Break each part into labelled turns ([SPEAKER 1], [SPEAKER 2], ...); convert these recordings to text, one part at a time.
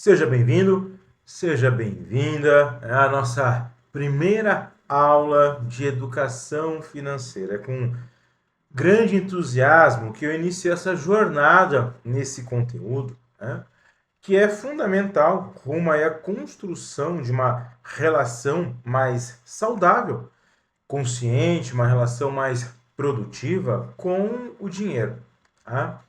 [SPEAKER 1] Seja bem-vindo, seja bem-vinda. É a nossa primeira aula de educação financeira. É com grande entusiasmo que eu inicio essa jornada nesse conteúdo, né, que é fundamental rumo aí à construção de uma relação mais saudável, consciente, uma relação mais produtiva com o dinheiro. Tá?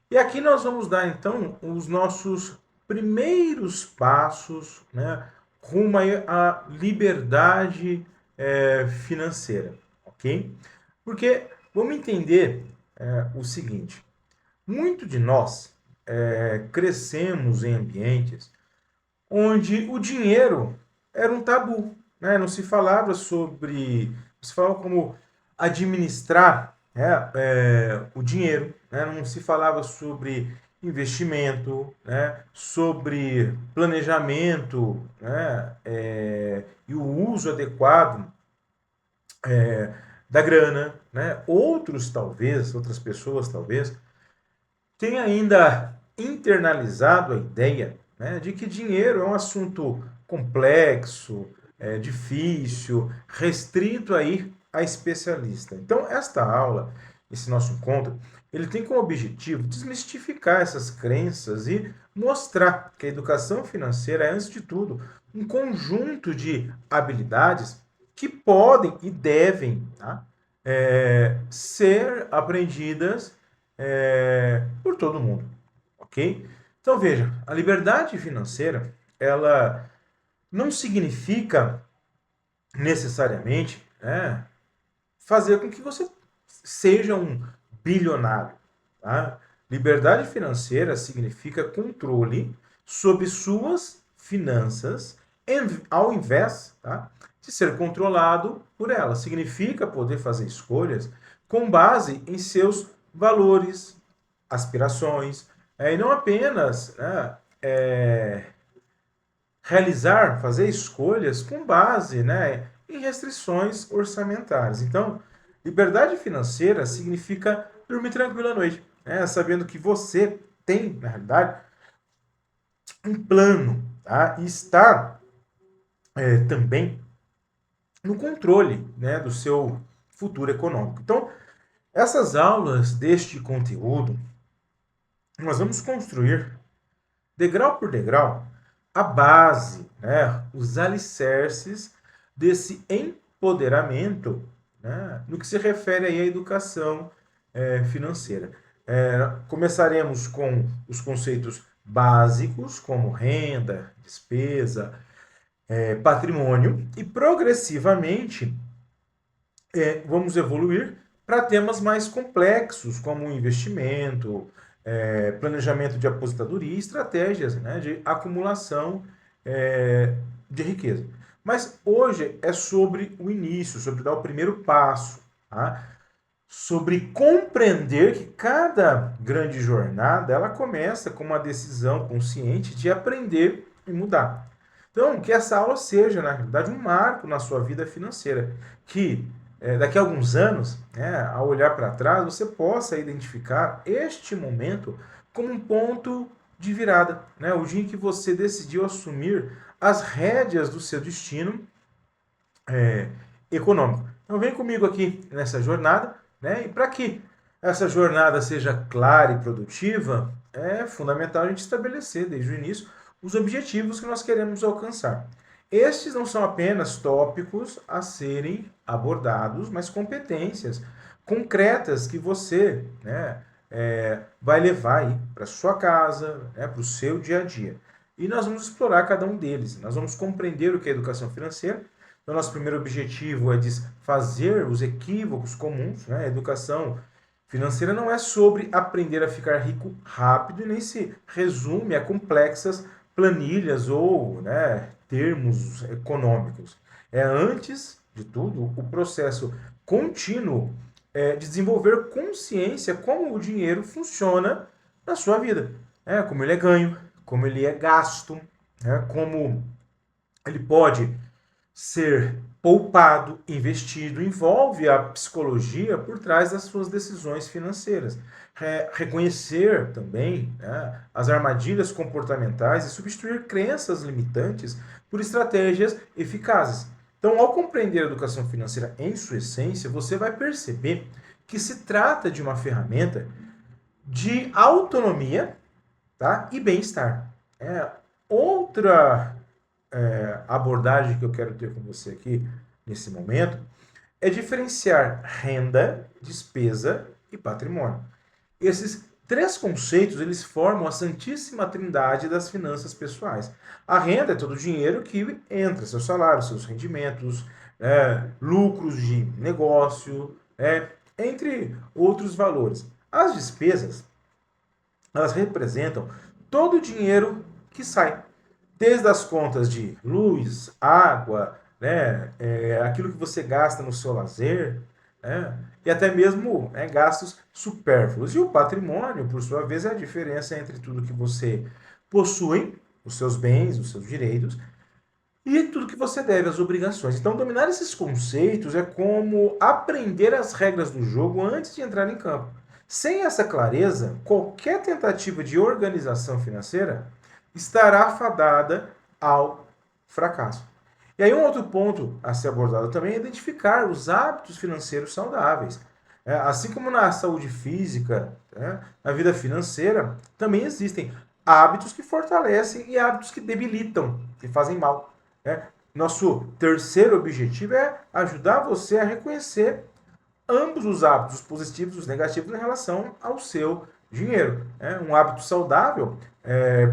[SPEAKER 1] E aqui nós vamos dar então os nossos primeiros passos, né, rumo à liberdade financeira, ok? Porque vamos entender o seguinte: muito de nós crescemos em ambientes onde o dinheiro era um tabu, né? Não se falava sobre, se falava como administrar, né, o dinheiro, né? Não se falava sobre investimento, né? Sobre planejamento, né? E o uso adequado da grana, né? Outras pessoas talvez tem ainda internalizado a ideia, né, de que dinheiro é um assunto complexo, difícil, restrito aí a especialista. Então, esta aula, esse nosso encontro, ele tem como objetivo desmistificar essas crenças e mostrar que a educação financeira é, antes de tudo, um conjunto de habilidades que podem e devem, tá, ser aprendidas por todo mundo, ok? Então veja, a liberdade financeira, ela não significa necessariamente fazer com que você seja um bilionário, tá? Liberdade financeira significa controle sobre suas finanças, ao invés, tá, de ser controlado por elas. Significa poder fazer escolhas com base em seus valores, aspirações, e não apenas realizar, fazer escolhas com base, em restrições orçamentárias. Então, liberdade financeira significa dormir tranquilo à noite, né? Sabendo que você tem, na realidade, um plano, tá? E está também no controle, né, do seu futuro econômico. Então, essas aulas deste conteúdo, nós vamos construir degrau por degrau a base, né, os alicerces desse empoderamento, né, no que se refere aí à educação financeira. Começaremos com os conceitos básicos, como renda, despesa, patrimônio, e progressivamente vamos evoluir para temas mais complexos, como investimento, planejamento de aposentadoria e estratégias, né, de acumulação de riqueza. Mas hoje é sobre o início, sobre dar o primeiro passo, tá? Sobre compreender que cada grande jornada ela começa com uma decisão consciente de aprender e mudar. Então, que essa aula seja, na realidade, um marco na sua vida financeira, que daqui a alguns anos, né, ao olhar para trás, você possa identificar este momento como um ponto de virada, né, o dia em que você decidiu assumir as rédeas do seu destino econômico. Então, vem comigo aqui nessa jornada, né, e para que essa jornada seja clara e produtiva, é fundamental a gente estabelecer desde o início os objetivos que nós queremos alcançar. Estes não são apenas tópicos a serem abordados, mas competências concretas que você, né, vai levar para sua casa, né, para o seu dia a dia. E nós vamos explorar cada um deles. Nós vamos compreender o que é educação financeira. Então, nosso primeiro objetivo é desfazer os equívocos comuns, né? A educação financeira não é sobre aprender a ficar rico rápido e nem se resume a complexas planilhas ou, né, termos econômicos. É, antes de tudo, o processo contínuo de desenvolver consciência como o dinheiro funciona na sua vida. Como ele é ganho, como ele é gasto, como ele pode ser poupado, investido, envolve a psicologia por trás das suas decisões financeiras. Reconhecer também, né, as armadilhas comportamentais e substituir crenças limitantes por estratégias eficazes. Então, ao compreender a educação financeira em sua essência, você vai perceber que se trata de uma ferramenta de autonomia, tá, e bem-estar. Outra abordagem que eu quero ter com você aqui nesse momento é diferenciar renda, despesa e patrimônio. Esses três conceitos eles formam a santíssima trindade das finanças pessoais. A renda é todo o dinheiro que entra, seu salário, seus rendimentos, lucros de negócio, entre outros valores. As despesas, elas representam todo o dinheiro que sai, desde as contas de luz, água, né, aquilo que você gasta no seu lazer, né, e até mesmo gastos supérfluos. E o patrimônio, por sua vez, é a diferença entre tudo que você possui, os seus bens, os seus direitos, e tudo que você deve, as obrigações. Então, dominar esses conceitos é como aprender as regras do jogo antes de entrar em campo. Sem essa clareza, qualquer tentativa de organização financeira estará fadada ao fracasso. E aí um outro ponto a ser abordado também é identificar os hábitos financeiros saudáveis. Assim como na saúde física, na vida financeira, também existem hábitos que fortalecem e hábitos que debilitam, que fazem mal. Nosso terceiro objetivo é ajudar você a reconhecer ambos os hábitos, os positivos e os negativos, em relação ao seu dinheiro. Um hábito saudável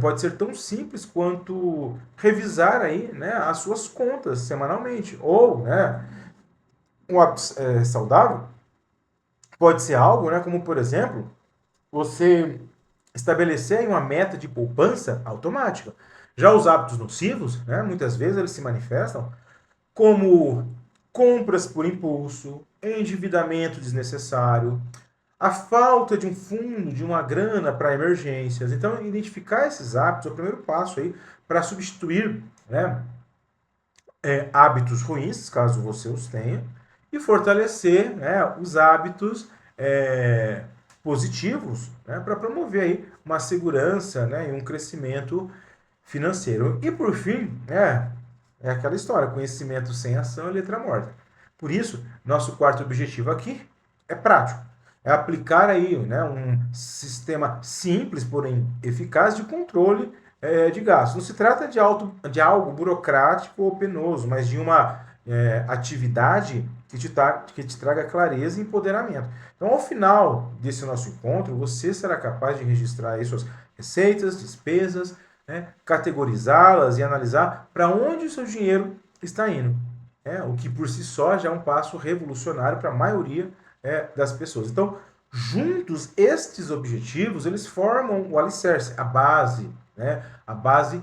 [SPEAKER 1] pode ser tão simples quanto revisar aí, né, as suas contas semanalmente. Ou, né, um hábito saudável pode ser algo, né, como, por exemplo, você estabelecer aí uma meta de poupança automática. Já os hábitos nocivos, né, muitas vezes eles se manifestam como compras por impulso, endividamento desnecessário, a falta de um fundo, de uma grana para emergências. Então, identificar esses hábitos é o primeiro passo aí para substituir, né, hábitos ruins, caso você os tenha, e fortalecer, né, os hábitos positivos, né, para promover aí uma segurança, né, e um crescimento financeiro. E por fim, é aquela história, conhecimento sem ação é letra morta. Por isso, nosso quarto objetivo aqui é prático. É aplicar aí, né, um sistema simples, porém eficaz de controle de gastos. Não se trata de algo burocrático ou penoso, mas de uma atividade que te traga clareza e empoderamento. Então, ao final desse nosso encontro, você será capaz de registrar aí suas receitas, despesas, né, categorizá-las e analisar para onde o seu dinheiro está indo. O que por si só já é um passo revolucionário para a maioria das pessoas. Então, juntos, estes objetivos, eles formam o alicerce, a base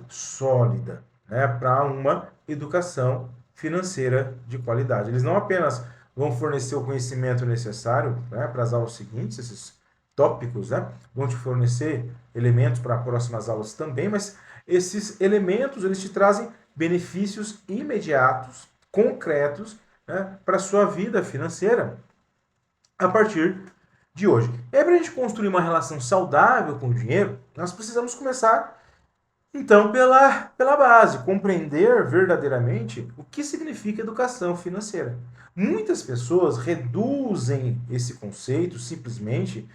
[SPEAKER 1] sólida, né, para uma educação financeira de qualidade. Eles não apenas vão fornecer o conhecimento necessário, né, para as aulas seguintes, esses tópicos, né, vão te fornecer elementos para próximas aulas também, mas esses elementos eles te trazem benefícios imediatos, concretos, né, para a sua vida financeira a partir de hoje. E aí, para a gente construir uma relação saudável com o dinheiro, nós precisamos começar, então, pela base, compreender verdadeiramente o que significa educação financeira. Muitas pessoas reduzem esse conceito simplesmente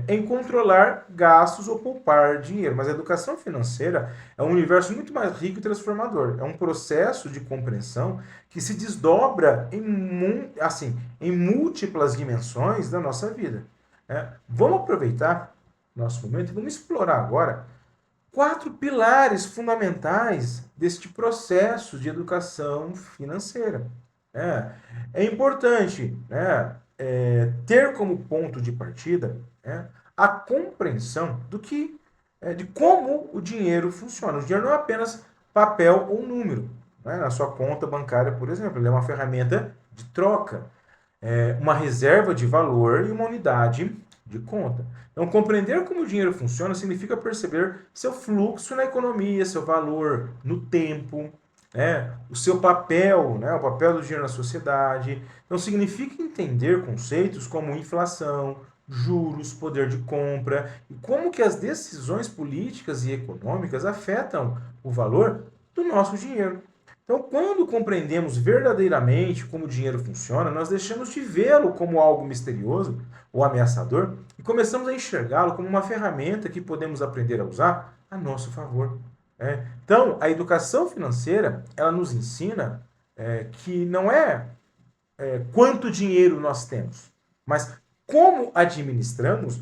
[SPEAKER 1] em controlar gastos ou poupar dinheiro. Mas a educação financeira é um universo muito mais rico e transformador. É um processo de compreensão que se desdobra em múltiplas dimensões da nossa vida. Vamos aproveitar nosso momento e vamos explorar agora 4 pilares fundamentais deste processo de educação financeira. É importante, né, ter como ponto de partida a compreensão de como o dinheiro funciona. O dinheiro não é apenas papel ou número. Né? Na sua conta bancária, por exemplo, ele é uma ferramenta de troca, uma reserva de valor e uma unidade de conta. Então, compreender como o dinheiro funciona significa perceber seu fluxo na economia, seu valor no tempo, o seu papel, né, o papel do dinheiro na sociedade. Então, significa entender conceitos como inflação, juros, poder de compra e como que as decisões políticas e econômicas afetam o valor do nosso dinheiro. Então, quando compreendemos verdadeiramente como o dinheiro funciona, nós deixamos de vê-lo como algo misterioso ou ameaçador e começamos a enxergá-lo como uma ferramenta que podemos aprender a usar a nosso favor. Então, a educação financeira, ela nos ensina que não é quanto dinheiro nós temos, mas como administramos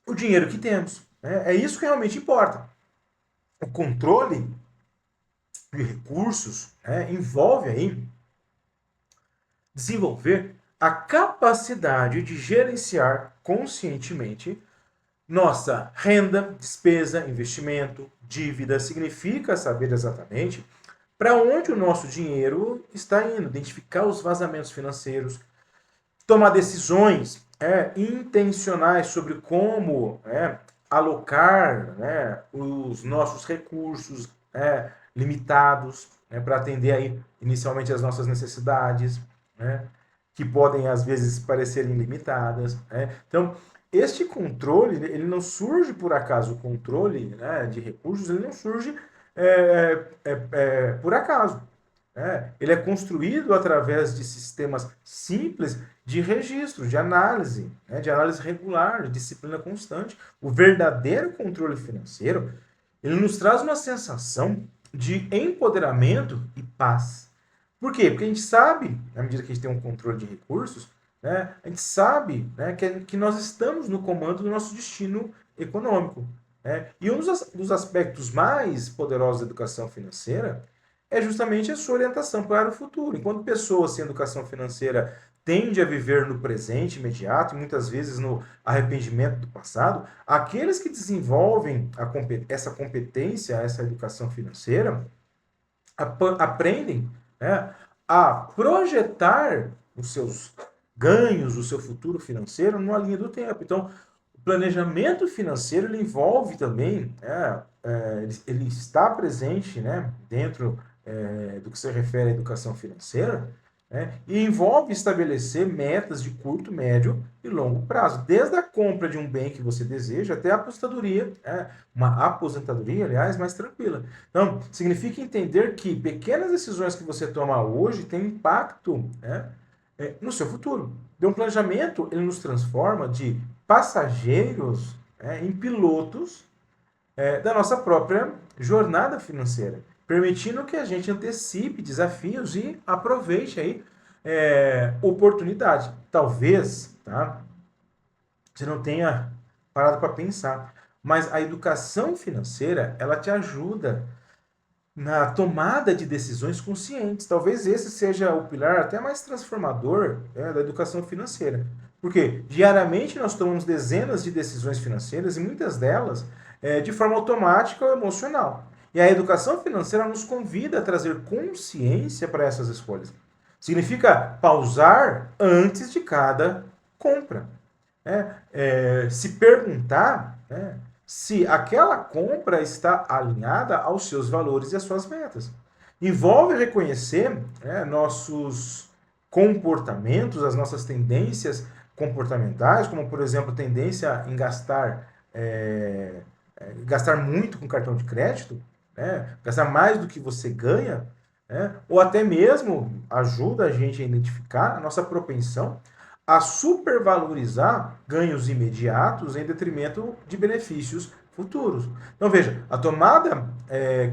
[SPEAKER 1] o dinheiro que temos. É isso que realmente importa. O controle de recursos envolve aí desenvolver a capacidade de gerenciar conscientemente nossa renda, despesa, investimento, dívida. Significa saber exatamente para onde o nosso dinheiro está indo, identificar os vazamentos financeiros, tomar decisões intencionais sobre como alocar os nossos recursos limitados para atender aí inicialmente as nossas necessidades, que podem às vezes parecerem limitadas. Então, este controle, ele não surge por acaso. O controle de recursos, ele não surge por acaso. Ele é construído através de sistemas simples de registro, de análise regular, de disciplina constante. O verdadeiro controle financeiro, ele nos traz uma sensação de empoderamento e paz. Por quê? Porque a gente sabe, na medida que a gente tem um controle de recursos, a gente sabe que nós estamos no comando do nosso destino econômico. E um dos aspectos mais poderosos da educação financeira é justamente a sua orientação para o futuro. Enquanto pessoas sem educação financeira tendem a viver no presente imediato e muitas vezes no arrependimento do passado, aqueles que desenvolvem essa competência, essa educação financeira, aprendem a projetar os seus ganhos, o seu futuro financeiro numa linha do tempo. Então, o planejamento financeiro ele envolve também, ele está presente dentro do que se refere à educação financeira, e envolve estabelecer metas de curto, médio e longo prazo, desde a compra de um bem que você deseja até a aposentadoria, uma aposentadoria, aliás, mais tranquila. Então, significa entender que pequenas decisões que você toma hoje têm impacto no seu futuro. Então, o planejamento ele nos transforma de passageiros em pilotos da nossa própria jornada financeira, permitindo que a gente antecipe desafios e aproveite aí oportunidade. Talvez, tá? Você não tenha parado para pensar, mas a educação financeira ela te ajuda na tomada de decisões conscientes. Talvez esse seja o pilar até mais transformador da educação financeira. Porque diariamente nós tomamos dezenas de decisões financeiras e muitas delas de forma automática ou emocional. E a educação financeira nos convida a trazer consciência para essas escolhas. Significa pausar antes de cada compra. Se perguntar se aquela compra está alinhada aos seus valores e às suas metas. Envolve reconhecer nossos comportamentos, as nossas tendências comportamentais, como, por exemplo, tendência em gastar muito com cartão de crédito, gastar mais do que você ganha, ou até mesmo ajuda a gente a identificar a nossa propensão a supervalorizar ganhos imediatos em detrimento de benefícios futuros. Então veja, a tomada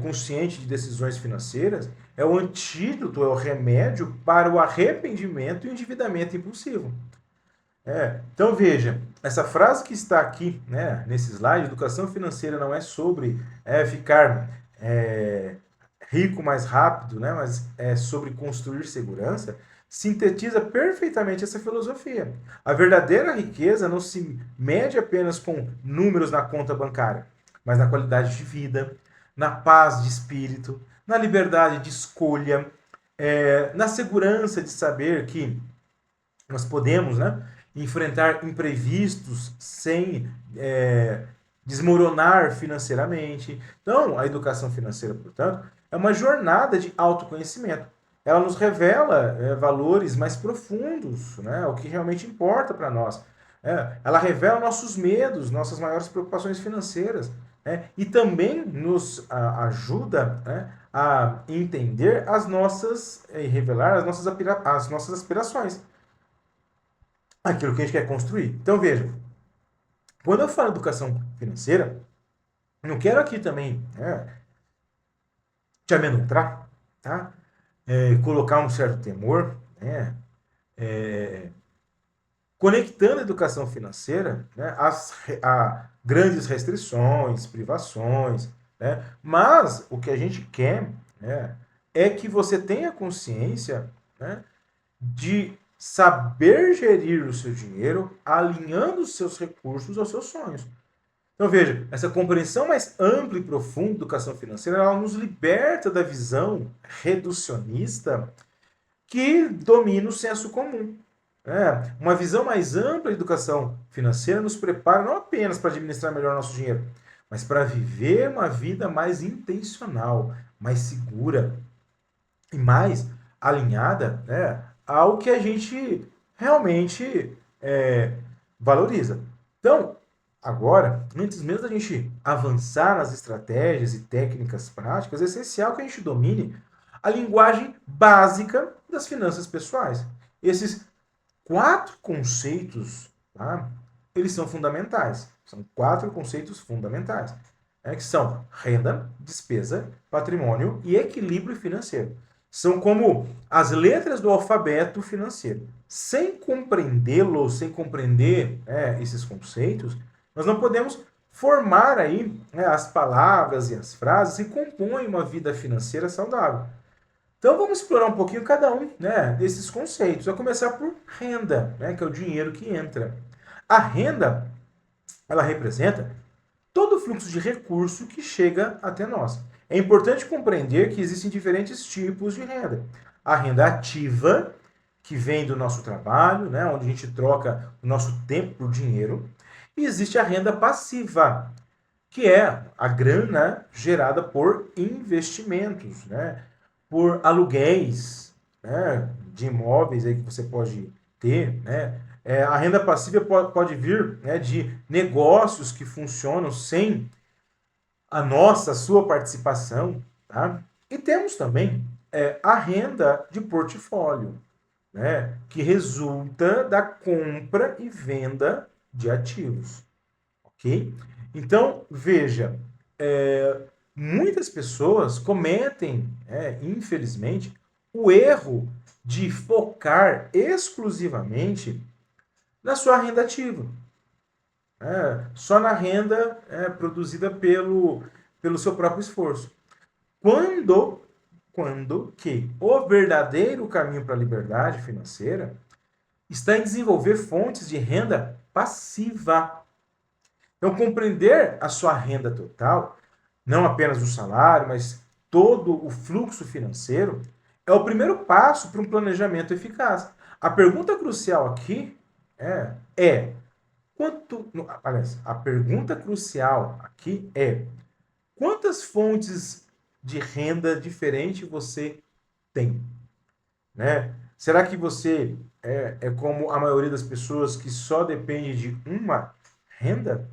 [SPEAKER 1] consciente de decisões financeiras é o antídoto, é o remédio para o arrependimento e o endividamento impulsivo. Então veja, essa frase que está aqui nesse slide, educação financeira não é sobre ficar rico mais rápido, mas é sobre construir segurança, sintetiza perfeitamente essa filosofia. A verdadeira riqueza não se mede apenas com números na conta bancária, mas na qualidade de vida, na paz de espírito, na liberdade de escolha, na segurança de saber que nós podemos enfrentar imprevistos sem desmoronar financeiramente. Então, a educação financeira, portanto, é uma jornada de autoconhecimento. Ela nos revela valores mais profundos, né? O que realmente importa para nós. Ela revela nossos medos, nossas maiores preocupações financeiras, né? E também nos ajuda, né, a entender as nossas, e revelar as nossas aspirações, aquilo que a gente quer construir. Então veja, quando eu falo educação financeira, não quero aqui também te amedrontar, tá? Colocar um certo temor, né? Conectando a educação financeira, né, a grandes restrições, privações, né? Mas o que a gente quer, né, é que você tenha consciência, né, de saber gerir o seu dinheiro, alinhando os seus recursos aos seus sonhos. Então veja, essa compreensão mais ampla e profunda da educação financeira, ela nos liberta da visão reducionista que domina o senso comum. Uma visão mais ampla da educação financeira nos prepara não apenas para administrar melhor nosso dinheiro, mas para viver uma vida mais intencional, mais segura e mais alinhada, né, ao que a gente realmente valoriza. Então, agora, antes mesmo da gente avançar nas estratégias e técnicas práticas, é essencial que a gente domine a linguagem básica das finanças pessoais. Esses 4 conceitos, tá? Eles são fundamentais. São 4 conceitos fundamentais, né? Que são renda, despesa, patrimônio e equilíbrio financeiro. São como as letras do alfabeto financeiro. Sem compreendê-los, sem compreender esses conceitos, nós não podemos formar aí as palavras e as frases que compõem uma vida financeira saudável. Então vamos explorar um pouquinho cada um, né, desses conceitos. Vou começar por renda, né, que é o dinheiro que entra. A renda, ela representa todo o fluxo de recurso que chega até nós. É importante compreender que existem diferentes tipos de renda. A renda ativa, que vem do nosso trabalho, né, onde a gente troca o nosso tempo por dinheiro. E existe a renda passiva, que é a grana gerada por investimentos, né? Por aluguéis, né, de imóveis aí que você pode ter, né? A renda passiva pode vir, né, de negócios que funcionam sem a sua participação, tá? E temos também a renda de portfólio, né, que resulta da compra e venda de ativos, ok? Então, veja, muitas pessoas cometem, infelizmente, o erro de focar exclusivamente na sua renda ativa. Só na renda produzida pelo seu próprio esforço. Quando que o verdadeiro caminho para a liberdade financeira está em desenvolver fontes de renda passiva. Então, compreender a sua renda total, não apenas o salário, mas todo o fluxo financeiro, é o primeiro passo para um planejamento eficaz. A pergunta crucial aqui aliás, a pergunta crucial aqui é: quantas fontes de renda diferente você tem? Né? Será que você é como a maioria das pessoas que só depende de uma renda?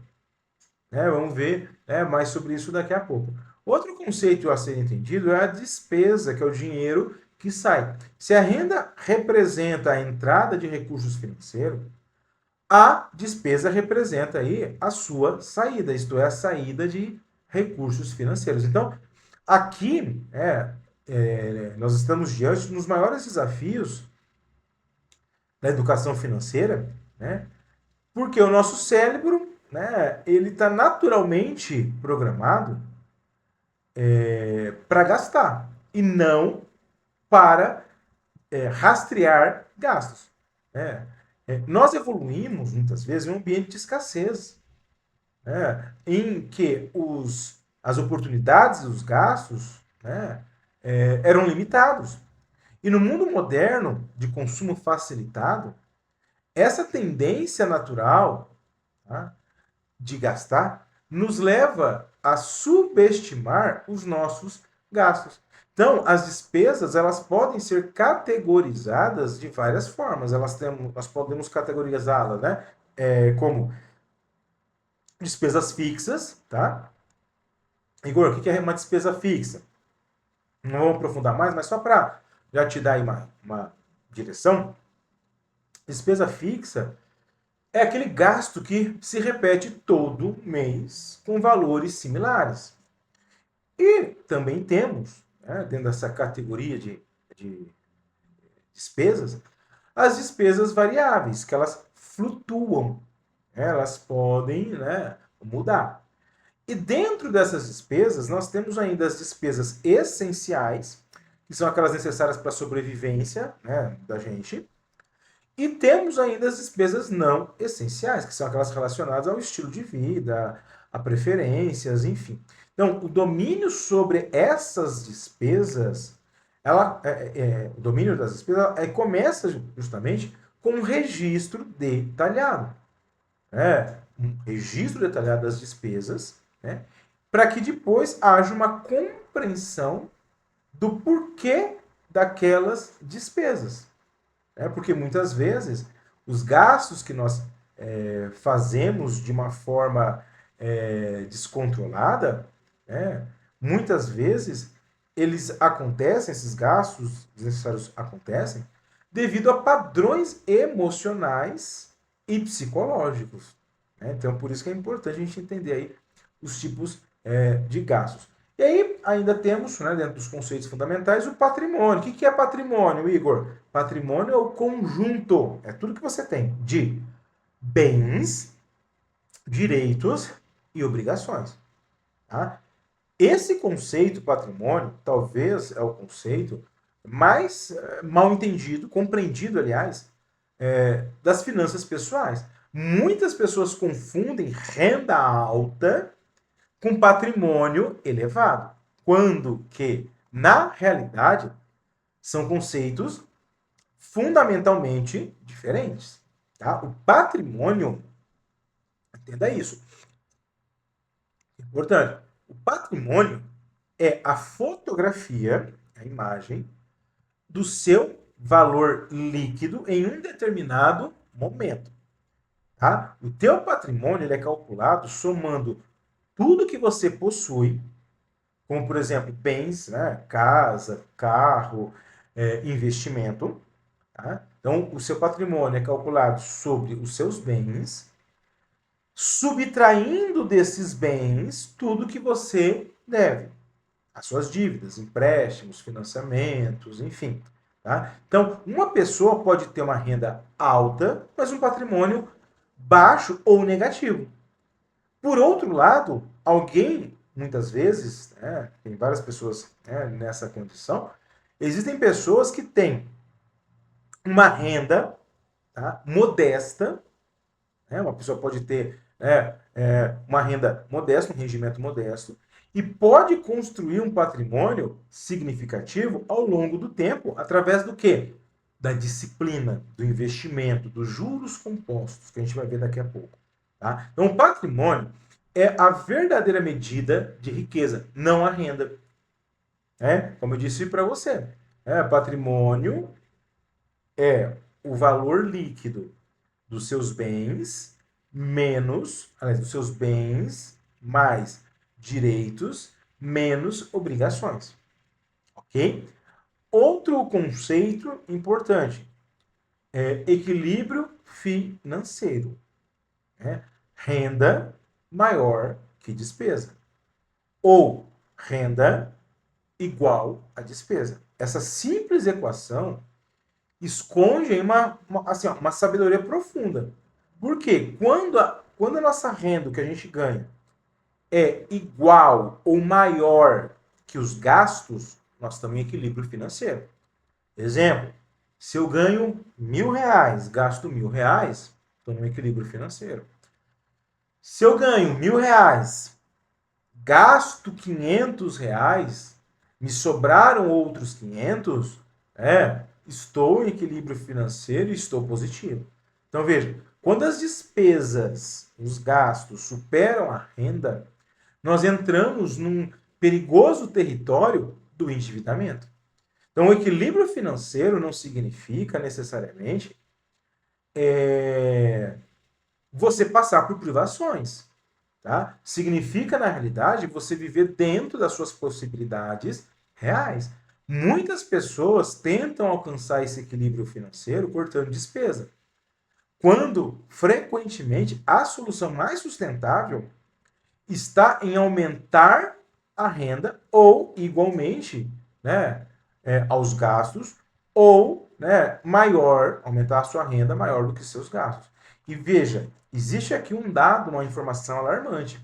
[SPEAKER 1] Vamos ver mais sobre isso daqui a pouco. Outro conceito a ser entendido é a despesa, que é o dinheiro que sai. Se a renda representa a entrada de recursos financeiros, a despesa representa aí a sua saída, isto é, a saída de recursos financeiros. Então, aqui nós estamos diante dos maiores desafios da educação financeira, né? Porque o nosso cérebro, né, ele está naturalmente programado para gastar e não para rastrear gastos. Nós evoluímos, muitas vezes, em um ambiente de escassez, em que as oportunidades e os gastos eram limitados. E no mundo moderno, de consumo facilitado, essa tendência natural, tá, de gastar nos leva a subestimar os nossos gastos. Então, as despesas, elas podem ser categorizadas de várias formas. Nós podemos categorizá-las, né? Como despesas fixas, tá? Igor, o que é uma despesa fixa? Não vou aprofundar mais, mas só para já te dar aí uma direção. Despesa fixa é aquele gasto que se repete todo mês com valores similares. E também temos, né, dentro dessa categoria de despesas, as despesas variáveis, que elas flutuam, né, elas podem, né, mudar. E dentro dessas despesas, nós temos ainda as despesas essenciais, que são aquelas necessárias para a sobrevivência, né, da gente. E temos ainda as despesas não essenciais, que são aquelas relacionadas ao estilo de vida, a preferências, enfim. Então, o domínio sobre essas despesas, o domínio das despesas começa justamente com um registro detalhado. Um registro detalhado das despesas, né, para que depois haja uma compreensão do porquê daquelas despesas. Porque muitas vezes os gastos que nós fazemos de uma forma descontrolada, né, muitas vezes eles acontecem, esses gastos desnecessários acontecem, devido a padrões emocionais e psicológicos. Né? Então, por isso que é importante a gente entender aí os tipos de gastos. E aí ainda temos, né, dentro dos conceitos fundamentais, o patrimônio. O que é patrimônio, Igor? Patrimônio é o conjunto, é tudo que você tem de bens, direitos e obrigações. Tá? Esse conceito patrimônio, talvez é o conceito mais mal entendido, compreendido, aliás, das finanças pessoais. Muitas pessoas confundem renda alta com patrimônio elevado, quando que, na realidade, são conceitos fundamentalmente diferentes. Tá? O patrimônio, entenda isso, é importante, o patrimônio é a fotografia, a imagem, do seu valor líquido em um determinado momento. Tá? O teu patrimônio ele é calculado somando tudo que você possui, como por exemplo bens, né? Casa, carro, investimento. Tá? Então, o seu patrimônio é calculado sobre os seus bens, subtraindo desses bens tudo que você deve. As suas dívidas, empréstimos, financiamentos, enfim. Tá? Então, uma pessoa pode ter uma renda alta, mas um patrimônio baixo ou negativo. Por outro lado, alguém, muitas vezes, né, tem várias pessoas nessa condição, existem pessoas que têm uma renda, tá, modesta, né, uma pessoa pode ter uma renda modesta, um rendimento modesto, e pode construir um patrimônio significativo ao longo do tempo, através do quê? Da disciplina, do investimento, dos juros compostos, que a gente vai ver daqui a pouco. Tá? Então, o patrimônio é a verdadeira medida de riqueza, não a renda. Como eu disse para você, patrimônio é o valor líquido dos seus bens menos, aliás, dos seus bens mais direitos menos obrigações. Ok? Outro conceito importante é equilíbrio financeiro. Renda maior que despesa. Ou renda igual a despesa. Essa simples equação esconde uma sabedoria profunda. Por quê? Quando a nossa renda, que a gente ganha, é igual ou maior que os gastos, nós estamos em equilíbrio financeiro. Exemplo, se eu ganho R$ 1.000, gasto R$ 1.000, estou no equilíbrio financeiro. Se eu ganho R$ 1.000, gasto R$ 500, me sobraram outros 500, estou em equilíbrio financeiro e estou positivo. Então veja, quando as despesas, os gastos superam a renda, nós entramos num perigoso território do endividamento. Então, o equilíbrio financeiro não significa necessariamente você passar por privações. Tá? Significa, na realidade, você viver dentro das suas possibilidades reais. Muitas pessoas tentam alcançar esse equilíbrio financeiro cortando despesa, quando, frequentemente, a solução mais sustentável está em aumentar a renda ou, igualmente, né, aos gastos, ou aumentar a sua renda maior do que seus gastos. E veja, existe aqui um dado, uma informação alarmante.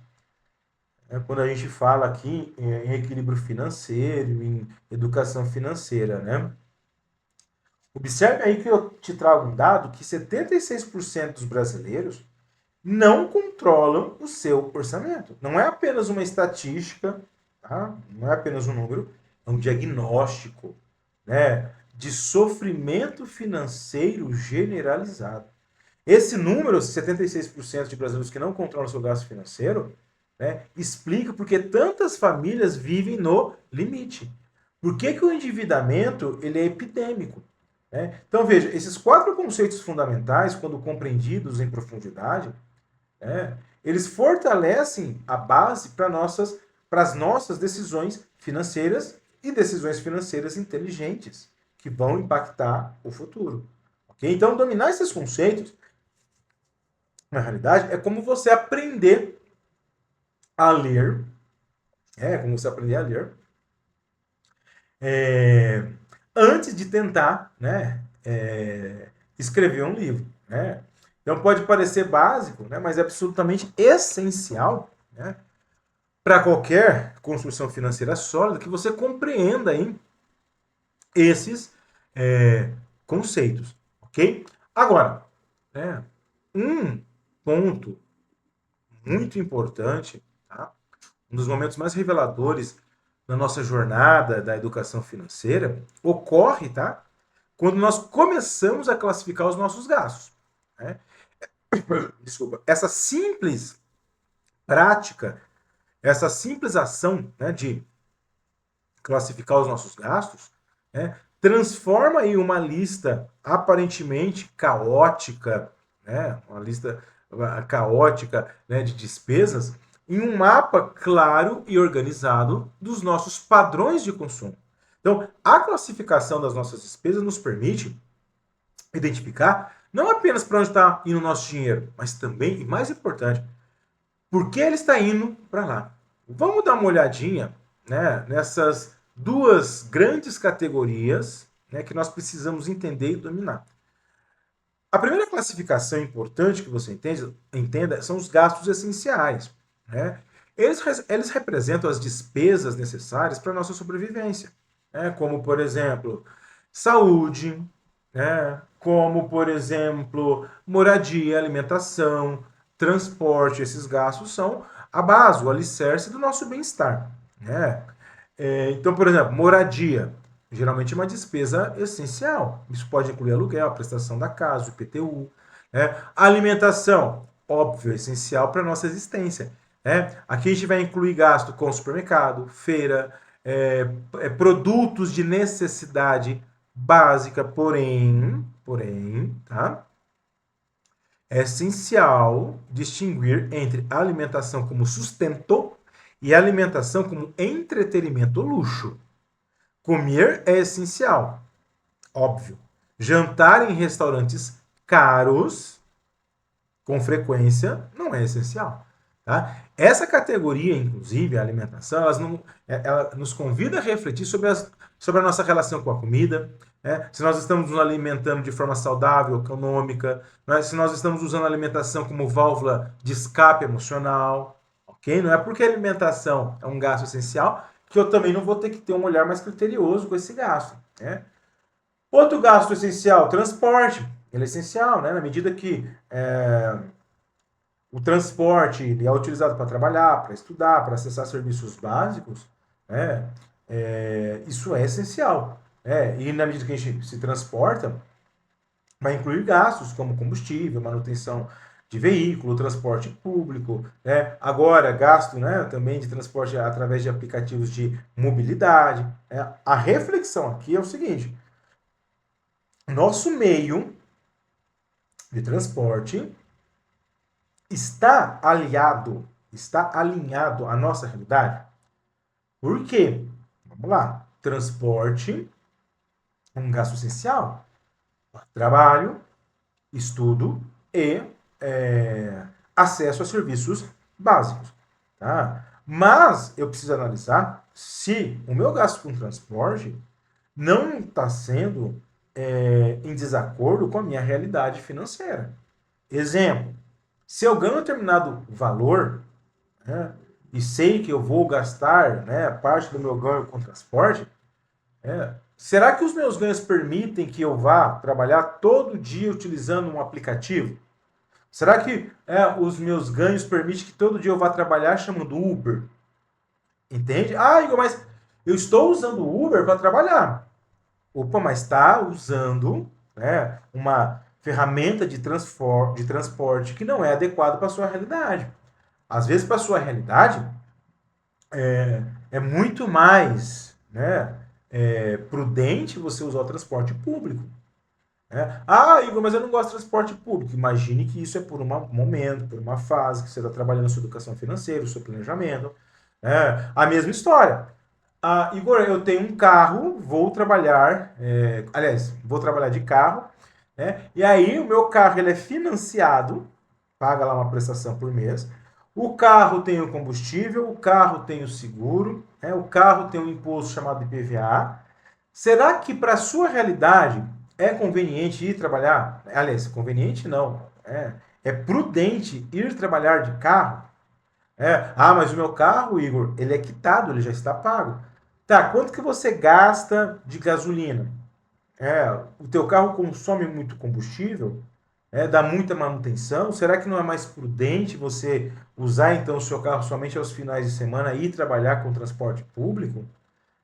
[SPEAKER 1] Quando a gente fala aqui em equilíbrio financeiro, em educação financeira, né? Observe aí que eu te trago um dado que 76% dos brasileiros não controlam o seu orçamento. Não é apenas uma estatística, tá? Não é apenas um número, é um diagnóstico, né, de sofrimento financeiro generalizado. Esse número, 76% de brasileiros que não controlam o seu gasto financeiro, né, explica porque tantas famílias vivem no limite. Por que, que o endividamento ele é epidêmico? Né? Então veja, esses 4 conceitos fundamentais, quando compreendidos em profundidade, eles fortalecem a base para as nossas decisões financeiras e decisões financeiras inteligentes, que vão impactar o futuro. Okay? Então, dominar esses conceitos, na realidade, é como você aprender a ler, antes de tentar, escrever um livro, né? Então pode parecer básico, né, mas é absolutamente essencial, né, para qualquer construção financeira sólida que você compreenda aí esses conceitos, ok? Agora, né, um ponto muito importante, tá? Um dos momentos mais reveladores na nossa jornada da educação financeira ocorre, tá? Quando nós começamos a classificar os nossos gastos. Né? Desculpa. Essa simples prática, essa simples ação, né, de classificar os nossos gastos, né, transforma aí uma lista aparentemente caótica, né, uma lista caótica, né, de despesas, em um mapa claro e organizado dos nossos padrões de consumo. Então, a classificação das nossas despesas nos permite identificar não apenas para onde está indo o nosso dinheiro, mas também, e mais importante, por que ele está indo para lá. Vamos dar uma olhadinha, né, nessas duas grandes categorias, né, que nós precisamos entender e dominar. A primeira classificação importante que você entenda são os gastos essenciais. Né? Eles representam as despesas necessárias para a nossa sobrevivência, né? Como, por exemplo, saúde, né? Como, por exemplo, moradia, alimentação, transporte. Esses gastos são a base, o alicerce do nosso bem-estar. Né? Então, por exemplo, moradia. Geralmente é uma despesa essencial. Isso pode incluir aluguel, a prestação da casa, o IPTU. Né? A alimentação, óbvio, é essencial para a nossa existência. Né? Aqui a gente vai incluir gasto com supermercado, feira, produtos de necessidade básica, porém, tá? É essencial distinguir entre alimentação como sustento e alimentação como entretenimento ou luxo. Comer é essencial, óbvio. Jantar em restaurantes caros, com frequência, não é essencial. Tá? Essa categoria, inclusive, a alimentação, ela nos convida a refletir sobre a nossa relação com a comida, né? Se nós estamos nos alimentando de forma saudável, econômica, né? Se nós estamos usando a alimentação como válvula de escape emocional, ok? Não é porque a alimentação é um gasto essencial que eu também não vou ter que ter um olhar mais criterioso com esse gasto. Né? Outro gasto essencial, transporte. Ele é essencial, né? Na medida que o transporte ele é utilizado para trabalhar, para estudar, para acessar serviços básicos, né? Isso é essencial. E na medida que a gente se transporta, vai incluir gastos como combustível, manutenção de veículo, transporte público, né? Agora gasto, né, também de transporte através de aplicativos de mobilidade. Né? A reflexão aqui é o seguinte: nosso meio de transporte está alinhado à nossa realidade? Por quê? Vamos lá. Transporte é um gasto essencial. Trabalho, estudo e acesso a serviços básicos. Tá? Mas eu preciso analisar se o meu gasto com transporte não está sendo em desacordo com a minha realidade financeira. Exemplo, se eu ganho um determinado valor, né, e sei que eu vou gastar, né, parte do meu ganho com transporte, será que os meus ganhos permitem que eu vá trabalhar todo dia utilizando um aplicativo? Será que os meus ganhos permitem que todo dia eu vá trabalhar chamando Uber? Entende? Ah, Igor, mas eu estou usando o Uber para trabalhar. Opa, mas está usando, né, uma ferramenta de transporte que não é adequada para a sua realidade. Às vezes, para a sua realidade, é muito mais, né, prudente você usar o transporte público. Né? Ah, Igor, mas eu não gosto de transporte público. Imagine que isso é por um momento, por uma fase, que você está trabalhando na sua educação financeira, o seu planejamento. Né? A mesma história. Ah, Igor, eu tenho um carro, vou trabalhar, aliás, vou trabalhar de carro, né? E aí o meu carro ele é financiado, paga lá uma prestação por mês. O carro tem o combustível, o carro tem o seguro, né? O carro tem um imposto chamado IPVA. Será que para a sua realidade é conveniente ir trabalhar? Aliás, conveniente não. É prudente ir trabalhar de carro? Mas o meu carro, Igor, ele é quitado, ele já está pago. Tá, quanto que você gasta de gasolina? O teu carro consome muito combustível? Dá muita manutenção? Será que não é mais prudente você usar então o seu carro somente aos finais de semana e ir trabalhar com transporte público?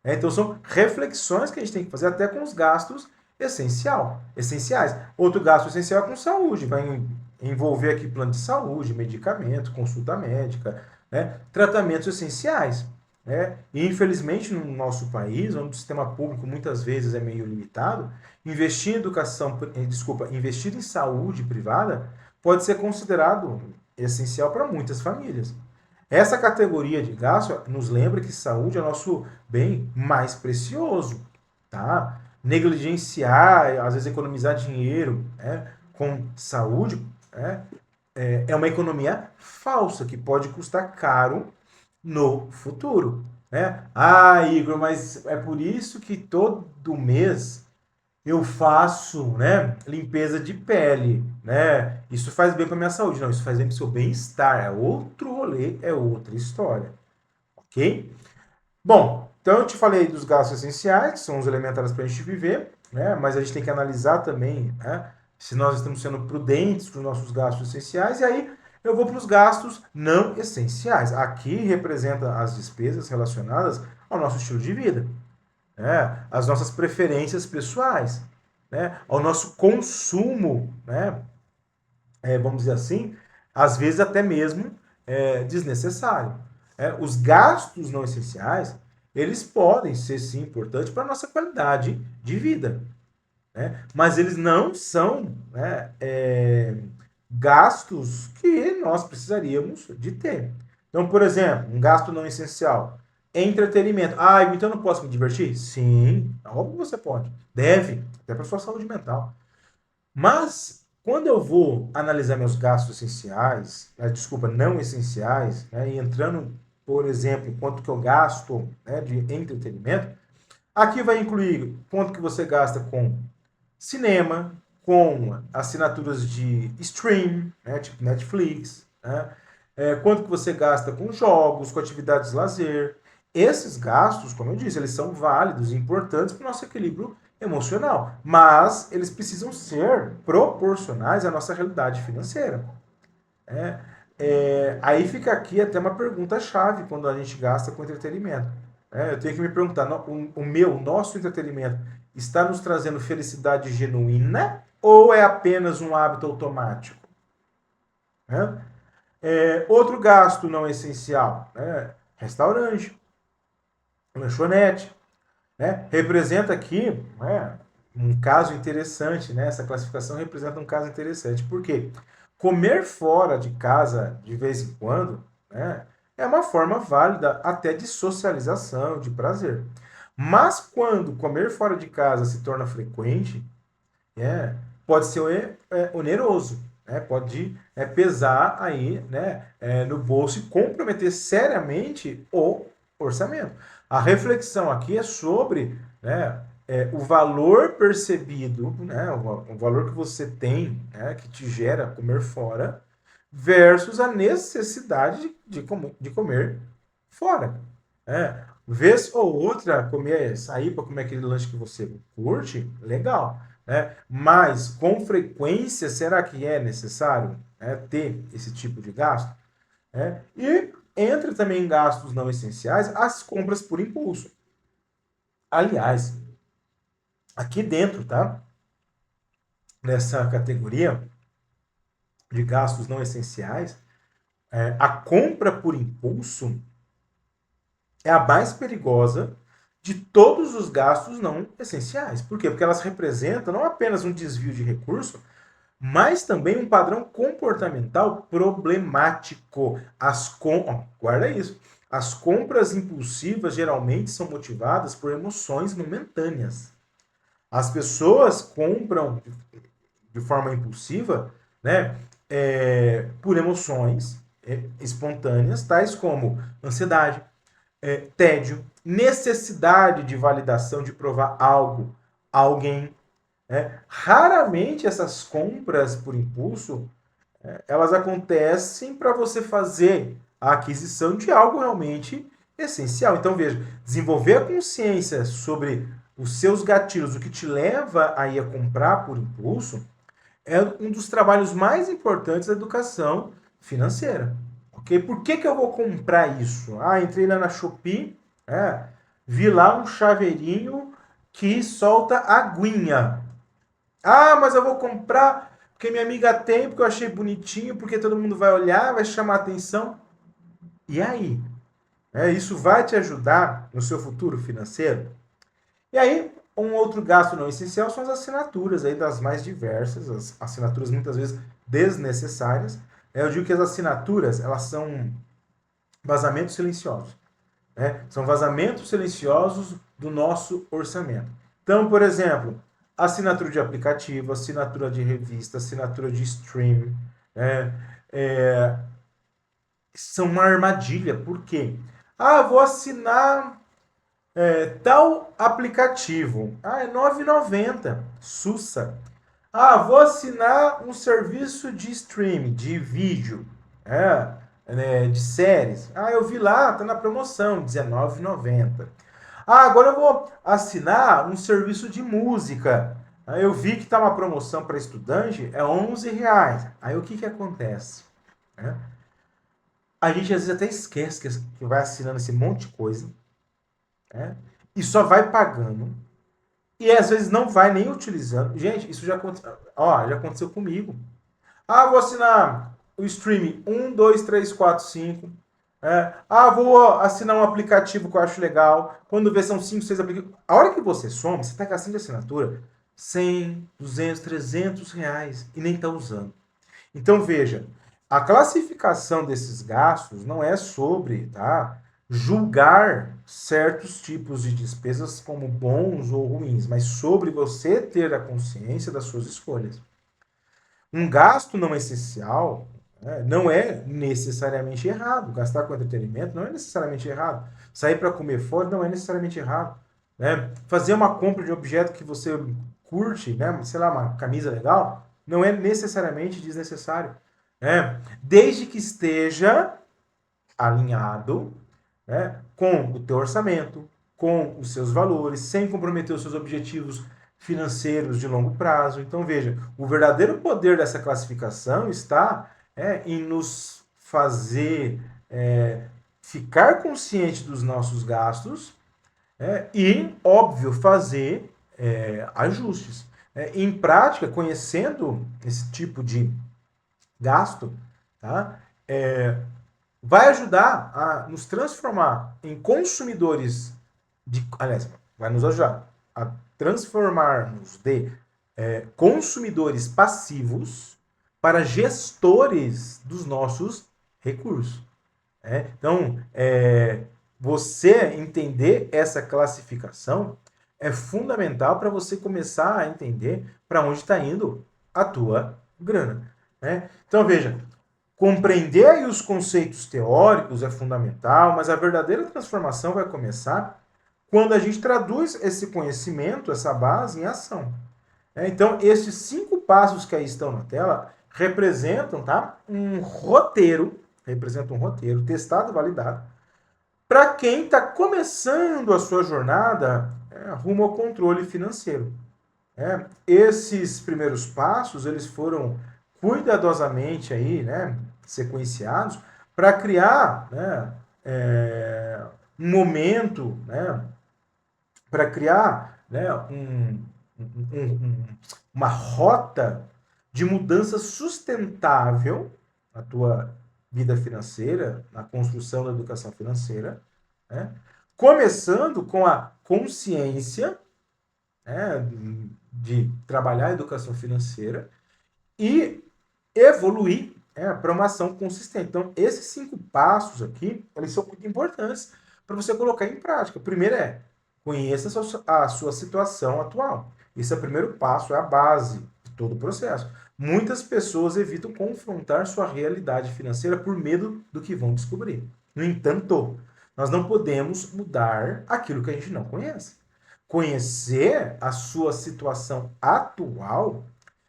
[SPEAKER 1] Então são reflexões que a gente tem que fazer até com os gastos essenciais. Outro gasto essencial é com saúde, vai envolver aqui plano de saúde, medicamento, consulta médica, né? Tratamentos essenciais. Né? E infelizmente no nosso país, onde o sistema público muitas vezes é meio limitado, investir em saúde privada pode ser considerado essencial para muitas famílias. Essa categoria de gasto nos lembra que saúde é o nosso bem mais precioso, tá? Negligenciar, às vezes economizar dinheiro, com saúde, é uma economia falsa que pode custar caro no futuro. Né? Ah, Igor, mas é por isso que todo mês eu faço, né, limpeza de pele, né? Isso faz bem para minha saúde. Não, isso faz bem para o seu bem-estar. É outro rolê, é outra história. Ok? Bom, então eu te falei dos gastos essenciais, que são os elementares para a gente viver, né? Mas a gente tem que analisar também, né, se nós estamos sendo prudentes com os nossos gastos essenciais. E aí eu vou para os gastos não essenciais. Aqui representa as despesas relacionadas ao nosso estilo de vida, né? As nossas preferências pessoais, né? Ao nosso consumo, né? Vamos dizer assim, às vezes até mesmo desnecessário. Os gastos não essenciais, eles podem ser sim importantes para a nossa qualidade de vida, né? Mas eles não são, né, gastos que nós precisaríamos de ter. Então, por exemplo, um gasto não essencial. Entretenimento. Ah, então eu não posso me divertir? Sim, óbvio que você pode. Deve, até para sua saúde mental. Mas, quando eu vou analisar meus gastos essenciais, desculpa, não essenciais, né, e entrando, por exemplo, quanto que eu gasto, né, de entretenimento, aqui vai incluir quanto que você gasta com cinema, com assinaturas de stream, né, tipo Netflix, né, quanto que você gasta com jogos, com atividades de lazer. Esses gastos, como eu disse, eles são válidos e importantes para o nosso equilíbrio emocional, mas eles precisam ser proporcionais à nossa realidade financeira. Né? Aí fica aqui até uma pergunta-chave quando a gente gasta com entretenimento. Eu tenho que me perguntar, nosso entretenimento está nos trazendo felicidade genuína ou é apenas um hábito automático? Né? Outro gasto não essencial, né? Restaurante, lanchonete, né? Representa aqui, né, um caso interessante, né? Essa classificação representa um caso interessante. Por quê? Comer fora de casa de vez em quando, né, é uma forma válida até de socialização, de prazer. Mas quando comer fora de casa se torna frequente, pode ser oneroso, né? Pode pesar aí, né, no bolso e comprometer seriamente o orçamento. A reflexão aqui é sobre, né, o valor percebido, né, o valor que você tem, né, que te gera comer fora, versus a necessidade de comer fora. Vez ou outra, sair para comer aquele lanche que você curte, legal. Né? Mas com frequência, será que é necessário, né, ter esse tipo de gasto? E entra também em gastos não essenciais as compras por impulso. Aliás, aqui dentro, tá? Nessa categoria de gastos não essenciais, a compra por impulso é a mais perigosa de todos os gastos não essenciais. Por quê? Porque elas representam não apenas um desvio de recurso, mas também um padrão comportamental problemático. Guarda isso. As compras impulsivas geralmente são motivadas por emoções momentâneas. As pessoas compram de forma impulsiva, né, por emoções espontâneas, tais como ansiedade, tédio, necessidade de validação, de provar algo a alguém. Raramente essas compras por impulso, elas acontecem para você fazer a aquisição de algo realmente essencial. Então veja, desenvolver a consciência sobre os seus gatilhos, o que te leva a ir a comprar por impulso, é um dos trabalhos mais importantes da educação financeira. Ok? Por que eu vou comprar isso? Entrei lá na Shopee, vi lá um chaveirinho que solta aguinha. Mas eu vou comprar porque minha amiga tem, porque eu achei bonitinho, porque todo mundo vai olhar, vai chamar atenção. E aí? Isso vai te ajudar no seu futuro financeiro? E aí, um outro gasto não essencial são as assinaturas, aí das mais diversas, as assinaturas muitas vezes desnecessárias. Eu digo que as assinaturas, elas são vazamentos silenciosos. São vazamentos silenciosos do nosso orçamento. Então, por exemplo, assinatura de aplicativo, assinatura de revista, assinatura de streaming, são uma armadilha. Por quê? Vou assinar tal aplicativo. É R$ 9,90. Sussa. Vou assinar um serviço de streaming, de vídeo, de séries. Eu vi lá, tá na promoção, R$ 19,90. Agora eu vou assinar um serviço de música. Eu vi que tá uma promoção para estudante, é R$ 11. Aí o que que acontece? A gente às vezes até esquece que vai assinando esse monte de coisa, e só vai pagando. E às vezes não vai nem utilizando. Gente, isso já aconteceu comigo. Vou assinar o streaming 1, 2, 3, 4, 5. Vou assinar um aplicativo que eu acho legal. Quando vê, são 5, 6 aplicativos. A hora que você soma, você está gastando de assinatura 100, 200, R$ 300 e nem está usando. Então veja, a classificação desses gastos não é sobre, tá, julgar certos tipos de despesas como bons ou ruins, mas sobre você ter a consciência das suas escolhas. Um gasto não essencial, não é necessariamente errado. Gastar com entretenimento não é necessariamente errado. Sair para comer fora não é necessariamente errado. Fazer uma compra de um objeto que você curte, sei lá, uma camisa legal, não é necessariamente desnecessário. Desde que esteja alinhado, com o teu orçamento, com os seus valores, sem comprometer os seus objetivos financeiros de longo prazo. Então, veja, o verdadeiro poder dessa classificação está em nos fazer ficar consciente dos nossos gastos e, óbvio, fazer ajustes. Em prática, conhecendo esse tipo de gasto, tá? Vai ajudar a nos transformar em consumidores aliás, vai nos ajudar a transformarmos de consumidores passivos para gestores dos nossos recursos. Então, você entender essa classificação é fundamental para você começar a entender para onde está indo a tua grana. Então, veja, compreender aí os conceitos teóricos é fundamental, mas a verdadeira transformação vai começar quando a gente traduz esse conhecimento, essa base, em ação. Então, esses 5 passos que aí estão na tela representam, tá, representam um roteiro testado e validado para quem está começando a sua jornada rumo ao controle financeiro. Esses primeiros passos, eles foram cuidadosamente aí, né, sequenciados para criar, né, um momento, né, para criar, né, uma rota de mudança sustentável na tua vida financeira, na construção da educação financeira, né, começando com a consciência, né, de trabalhar a educação financeira e evoluir para uma ação consistente. Então, esses 5 passos aqui, eles são muito importantes para você colocar em prática. O primeiro conheça a sua situação atual. Esse é o primeiro passo, é a base de todo o processo. Muitas pessoas evitam confrontar sua realidade financeira por medo do que vão descobrir. No entanto, nós não podemos mudar aquilo que a gente não conhece. Conhecer a sua situação atual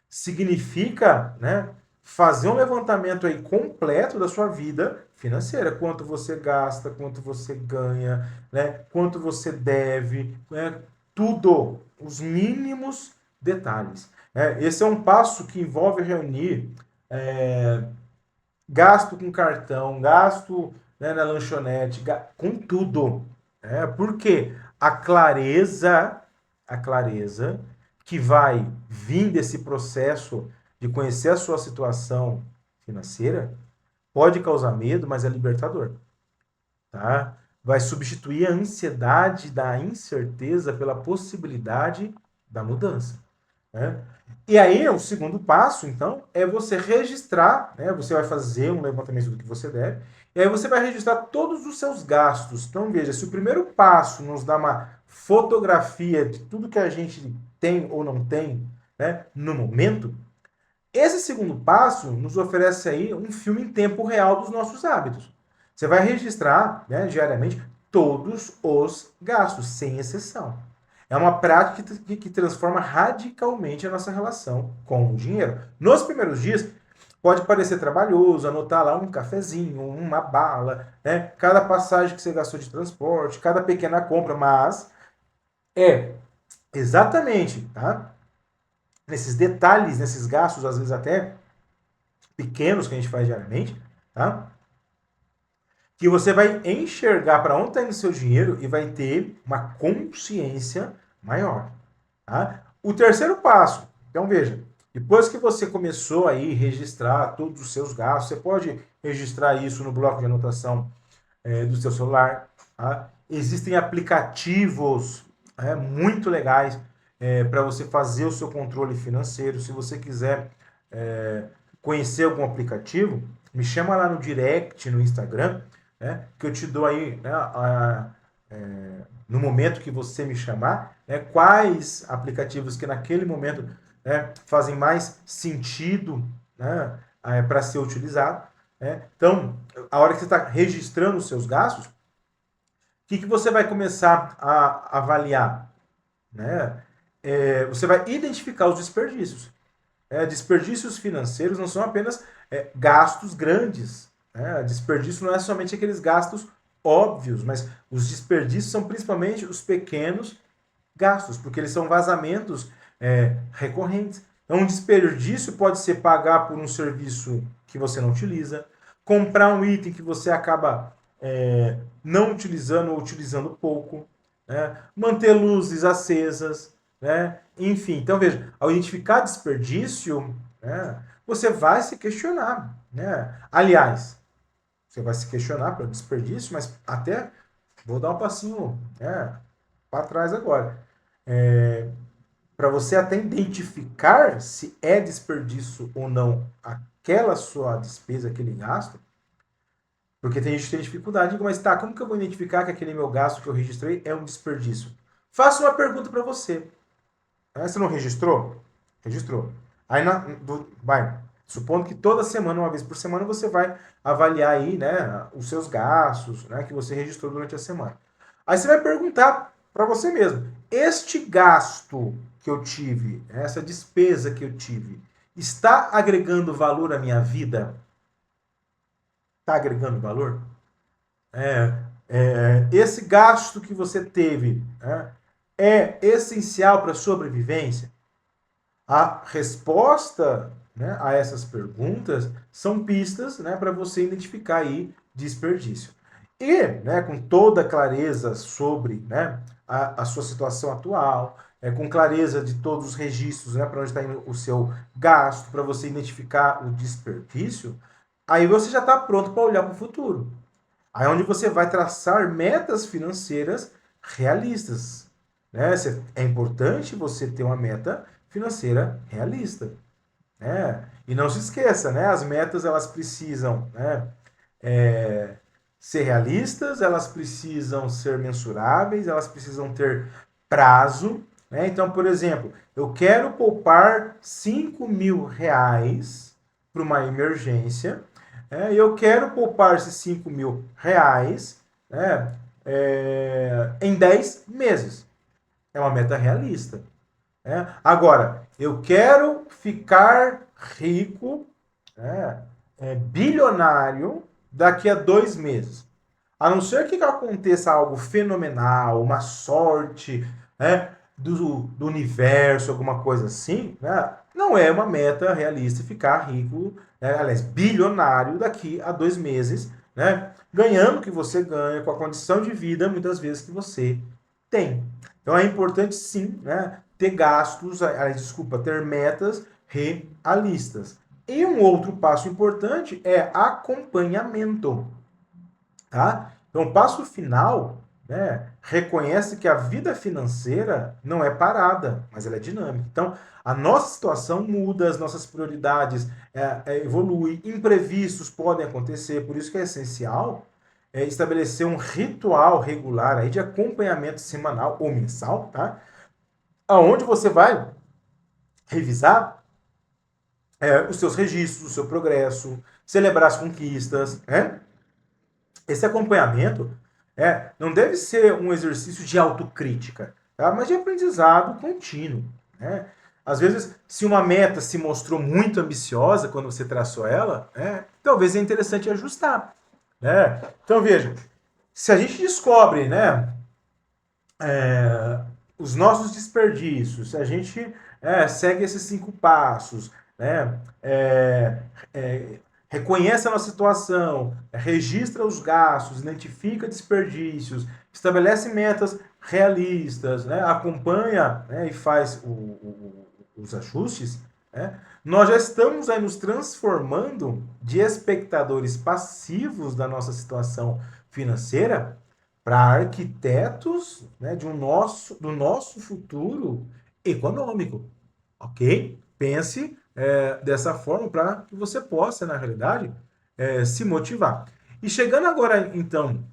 [SPEAKER 1] significa, né, fazer um levantamento aí completo da sua vida financeira. Quanto você gasta, quanto você ganha, né, quanto você deve, né, tudo, os mínimos detalhes. Esse é um passo que envolve reunir gasto com cartão, gasto, né, na lanchonete, com tudo. Por quê? A clareza que vai vir desse processo de conhecer a sua situação financeira pode causar medo, mas é libertador. Tá? Vai substituir a ansiedade da incerteza pela possibilidade da mudança. Né? E aí, o segundo passo, então, é você registrar, né? Você vai fazer um levantamento do que você deve, e aí você vai registrar todos os seus gastos. Então, veja, se o primeiro passo nos dá uma fotografia de tudo que a gente tem ou não tem, né, no momento, esse segundo passo nos oferece aí um filme em tempo real dos nossos hábitos. Você vai registrar, né, diariamente todos os gastos, sem exceção. É uma prática que transforma radicalmente a nossa relação com o dinheiro. Nos primeiros dias, pode parecer trabalhoso anotar lá um cafezinho, uma bala, né? Cada passagem que você gastou de transporte, cada pequena compra, mas é exatamente, tá? Nesses detalhes, nesses gastos, às vezes até pequenos que a gente faz diariamente, tá? Que você vai enxergar para onde está indo o seu dinheiro e vai ter uma consciência maior. Tá? O terceiro passo, então veja, depois que você começou aí a registrar todos os seus gastos, você pode registrar isso no bloco de anotação do seu celular. Tá? Existem aplicativos muito legais para você fazer o seu controle financeiro. Se você quiser conhecer algum aplicativo, me chama lá no direct, no Instagram, né, que eu te dou aí, né, no momento que você me chamar, né, quais aplicativos que naquele momento, né, fazem mais sentido, né, para ser utilizado. Né? Então, a hora que você está registrando os seus gastos, o que você vai começar a avaliar? Né? Você vai identificar os desperdícios. Desperdícios financeiros não são apenas gastos grandes. Desperdício não é somente aqueles gastos óbvios, mas os desperdícios são principalmente os pequenos gastos, porque eles são vazamentos recorrentes. Então, um desperdício pode ser pagar por um serviço que você não utiliza, comprar um item que você acaba não utilizando ou utilizando pouco, né? Manter luzes acesas, né? Enfim, então veja, ao identificar desperdício, né, você vai se questionar. né? Aliás, você vai se questionar pelo desperdício, mas até vou dar um passinho, né, para trás agora. Para você até identificar se é desperdício ou não aquela sua despesa, aquele gasto, porque tem gente que tem dificuldade, mas tá, como que eu vou identificar que aquele meu gasto que eu registrei é um desperdício? Faça uma pergunta para você. Você não registrou? Registrou. Aí, vai, supondo que toda semana, uma vez por semana, você vai avaliar aí, né, os seus gastos, né, que você registrou durante a semana. Aí você vai perguntar para você mesmo: este gasto que eu tive, essa despesa que eu tive, está agregando valor à minha vida? Está agregando valor? Esse gasto que você teve, né, é essencial para a sobrevivência? A resposta, né, a essas perguntas são pistas, né, para você identificar aí desperdício. E, né, com toda clareza sobre, né, a sua situação atual, com clareza de todos os registros, né, para onde está indo o seu gasto, para você identificar o desperdício, aí você já está pronto para olhar para o futuro. Aí é onde você vai traçar metas financeiras realistas. Né? É importante você ter uma meta financeira realista. Né? E não se esqueça, né? As metas elas precisam, né, é, ser realistas, elas precisam ser mensuráveis, elas precisam ter prazo. Né? Então, por exemplo, eu quero poupar R$ 5.000 para uma emergência. Eu quero poupar esses R$ 5.000, né, em 10 meses. É uma meta realista. Agora, eu quero ficar rico, né, bilionário, daqui a 2 meses. A não ser que aconteça algo fenomenal, uma sorte, né, do universo, alguma coisa assim, né, não é uma meta realista ficar rico, né, aliás, bilionário daqui a 2 meses, né, ganhando o que você ganha, com a condição de vida, muitas vezes, que você tem. Então é importante sim, né, ter gastos, desculpa, ter metas realistas. E um outro passo importante é acompanhamento. Tá? Então, o passo final, né, reconhece que a vida financeira não é parada, mas ela é dinâmica. Então, a nossa situação muda, as nossas prioridades evoluem, imprevistos podem acontecer, por isso que é essencial estabelecer um ritual regular aí de acompanhamento semanal ou mensal, tá? Aonde você vai revisar os seus registros, o seu progresso, celebrar as conquistas, né? Esse acompanhamento não deve ser um exercício de autocrítica, tá? Mas de aprendizado contínuo. Né? Às vezes, se uma meta se mostrou muito ambiciosa quando você traçou ela, talvez é interessante ajustar. Né? Então, veja, se a gente descobre, né, os nossos desperdícios, se a gente segue esses 5 passos, né, reconhece a nossa situação, registra os gastos, identifica desperdícios, estabelece metas realistas, né, acompanha, né, e faz os ajustes, né, nós já estamos aí nos transformando de espectadores passivos da nossa situação financeira para arquitetos, né, do nosso futuro econômico, ok? Pense dessa forma para que você possa, na realidade, se motivar. E chegando agora, então,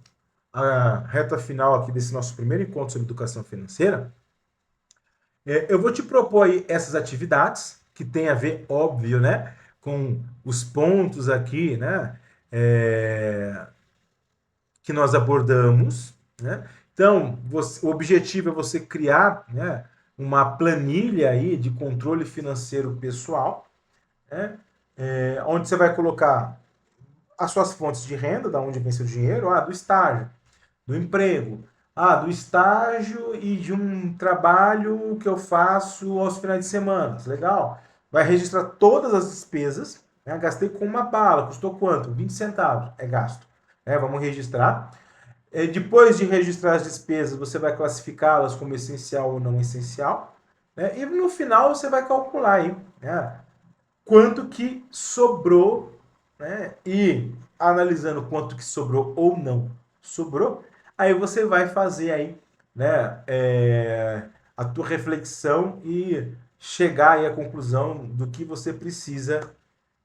[SPEAKER 1] à reta final aqui desse nosso primeiro encontro sobre educação financeira, eu vou te propor aí essas atividades que tem a ver, óbvio, né, com os pontos aqui, né, que nós abordamos, né? Então, o objetivo é você criar, né, uma planilha aí de controle financeiro pessoal, né? Onde você vai colocar as suas fontes de renda, da onde vem seu dinheiro, do estágio, do emprego, do estágio e de um trabalho que eu faço aos finais de semana. Legal? Vai registrar todas as despesas. Né? Gastei com uma bala, custou quanto? 20 centavos. É gasto. Vamos registrar. Depois de registrar as despesas, você vai classificá-las como essencial ou não essencial. Né? E no final você vai calcular aí, né, quanto que sobrou né, e analisando quanto que sobrou ou não sobrou, aí você vai fazer aí, né, a tua reflexão e chegar aí à conclusão do que você precisa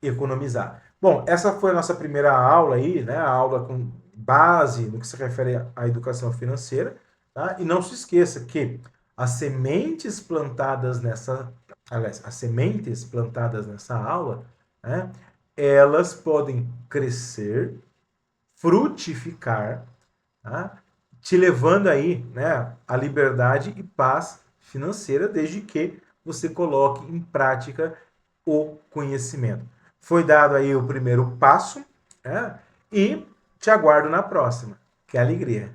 [SPEAKER 1] economizar. Bom, essa foi a nossa primeira aula aí, né, a aula com base no que se refere à educação financeira, tá? E não se esqueça que as sementes plantadas nessa, aliás, as sementes plantadas nessa aula, né, elas podem crescer, frutificar, tá? Te levando aí, né, a liberdade e paz financeira, desde que você coloque em prática o conhecimento. Foi dado aí o primeiro passo, né? E te aguardo na próxima. Que alegria!